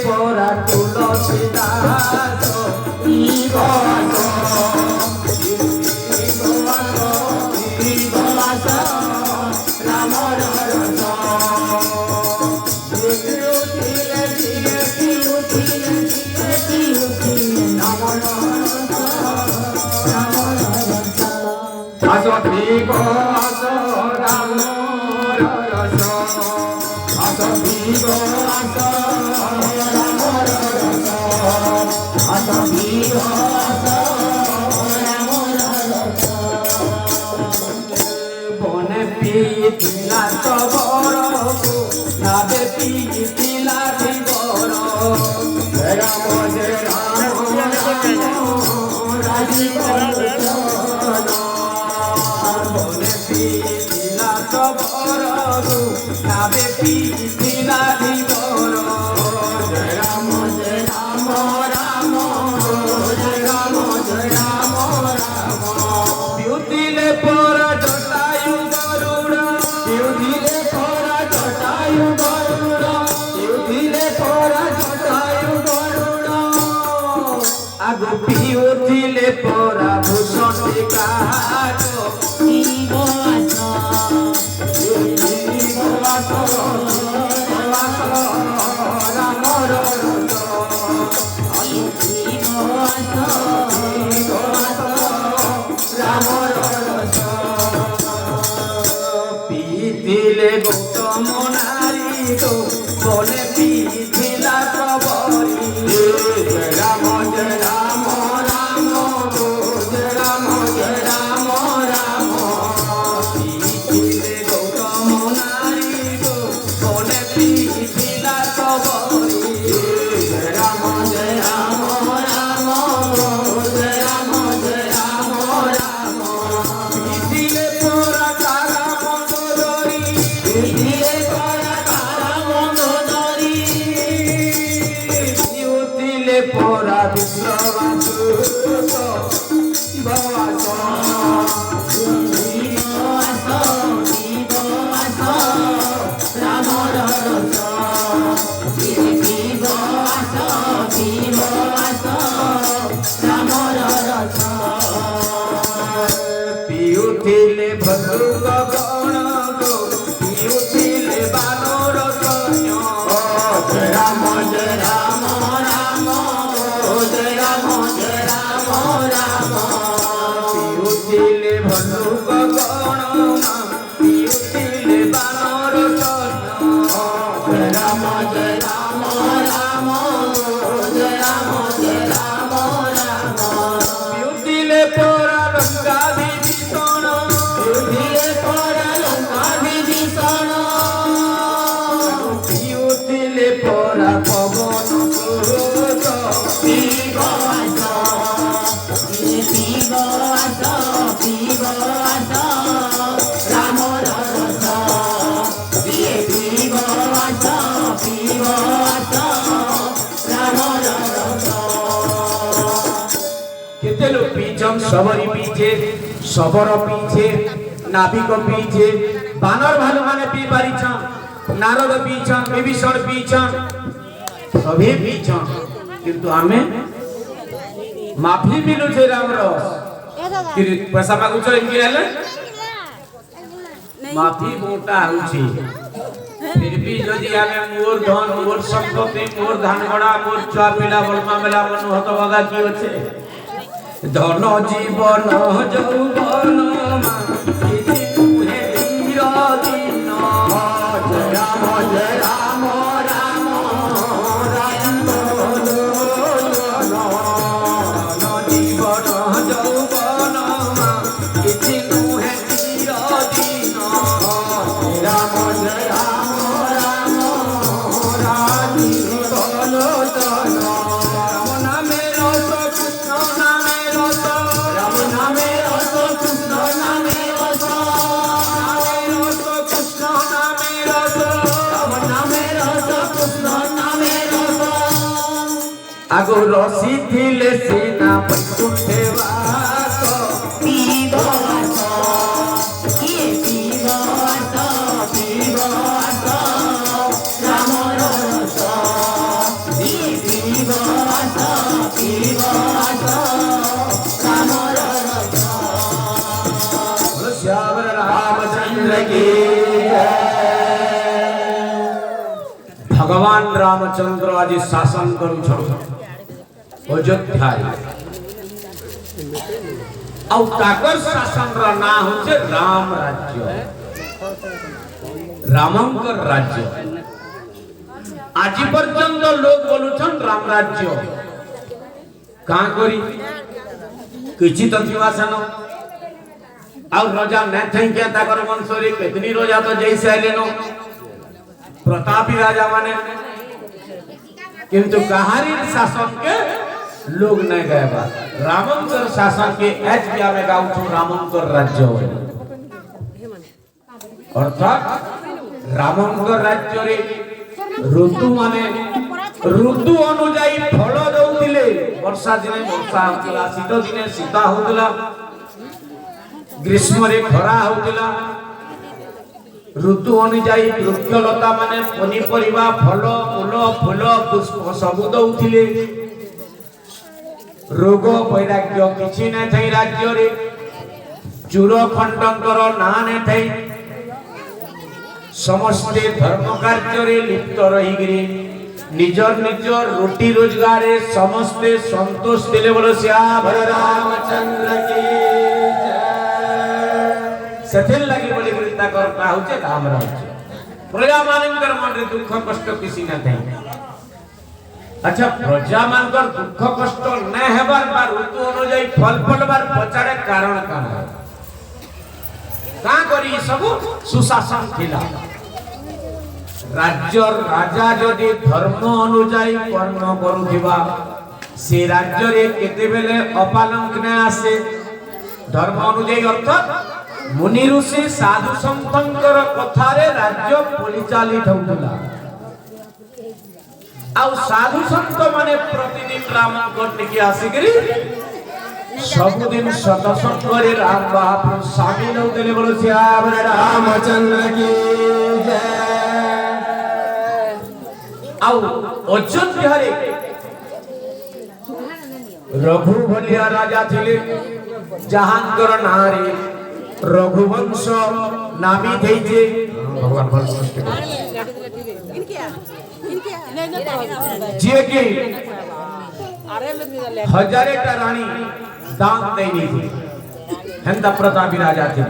পরা তুলসী দাস বনে পিলা তবর নাবে পিলা দিবর রাম জয় রাম রাজীব বনে পিলা তবর নাবে পিলা দিবর জয় রাম রাম জয় রাম রাম বিউতিলে পর জটায়ু গরুড় বিউতিলে পর জটায়ু গরুড় বিউতিলে পর জটায়ু গরুড় আগু বিউতিলে পর ভূষণ কাজ পিথিলে গৌতম নারী গো বলে পিথিলা প্রবরী জয় রাম রাম গো জয় রাম রাম পিথিলে গৌতম নারী গো বলে পিথিলা প্রবরী জয় রাম রাম গো জয় রাম রাম পিথিলে পরা তারা মঙ্গলরি পিথিলে পরা তারা মঙ্গলরি পিথিলে পরা বিশ্ববাসু ভবাস পিউথিলে ভদ্র গণ গো পিউথিলে বানর সৈন্য জয় রাম রাম জয় রাম রাম পিউথিলে ভদ্র গণ পিউথিলে বানর সৈন্য জয় রাম রাম জয় রাম পিউথিলে পরা লঙ্কা বিভীষণ পিউথিলে পরা লঙ্কা বিভীষণ পিউথিলে পরা পবন সুরত রাম केते लोग पीछन सबरी पीछे सबर पीछे नाभिक पीछे बानर भालू माने पी पारिछन नारद पीछन विभीषण पीछन सभी पीछन किंतु आमे माफी मिलु छे राम रस कि पैसा मागु छ इनके हेले माफी मोटा होछि फिर भी जदि आमे मोर धन मोर संपत्ति मोर धानगड़ा मोर छुआ पिला बलमा मेला मन हत बगा की होछे धन जीवन यौवन किछि तुहे धीर दिन जय राम राम धन जीवन यौवन किछि तुहे धीर दिन राम राजीव लोचन राम नामे रस कृष्ण नामे रस राम नामे रस कृष्ण नामे रस कृष्ण नामे रस राम नामे रस कृष्ण नामे रस आगो रसी थिले सीना बैकुंठे वास पीब वास किए पीब वास राम रस रामचंद्र आज शासन करुछन अयोध्या आउ ताकर शासन रा ना होचे राम राज्य रामंकर राज्य आज पर्यंत लोग बोलुछन राम राज्य का करी किछि तो जीवासन आउ राजा नै थई के ताकर वंशरे केतनी राजा तो जैसे आलेनो प्रतापी राजा माने किंतु कहारी शासन के लोग नहीं गए बा रामंकर शासन के एच बिया में गाउँ छु रामंकर राज्य होय अर्थात रामंकर राज्य रे ऋतु माने ऋतु अनुଯାୟୀ फल दउतिले वर्षा दिने वर्षा होतला शीत दिने शीत होतला ग्रीष्म रे खरा होतला ऋतु अनुଯାୟୀ वृक्षलता माने पनिपरिबा फल फूल फूल पुष्प सब दउतिले रोग वैराग्य किछि नै थई राज्य रे चूर खंडंकर ना नै थई समस्त धर्म कार्य रे लिप्त रही गिरी निजर निजर रोटी रोजगार रे समस्त संतोष दिले बोलो श्याम रामचंद्र की जय सेथिल लागि बोली वृत्ता करता होचे राम राज्य प्रजा मानकर मन रे दुख कष्ट किसी न थई अच्छा प्रजा मानकर दुख कष्ट न हेबार बा ऋतु अनुଯାୟୀ फल फलबार पचारे कारण कान का करी सब सुशासन थिला राज्य राजा जदि धर्म अनुଯାୟୀ कर्म करुथिबा से राज्य रे केते बेले अपालंक न आसे धर्म अनुଯାୟୀ अर्थात मुनि ऋषि साधु संतंकर कथारे राज्य परिचालित होतला आउ साधु संत माने प्रतिदिन राम करने की आसिकरी सबुदिन सतसंग रे राम बाप शामिल होतले बोलो श्याम रामचंद्र की जय आउ अयोध्या रे रघु भलिया राजा थिले जहांकर नारी रघुवंश नामी थैजे भगवान भल जे के हजारे टा रानी दान देनी थी हेंदा प्रतापी राजा थे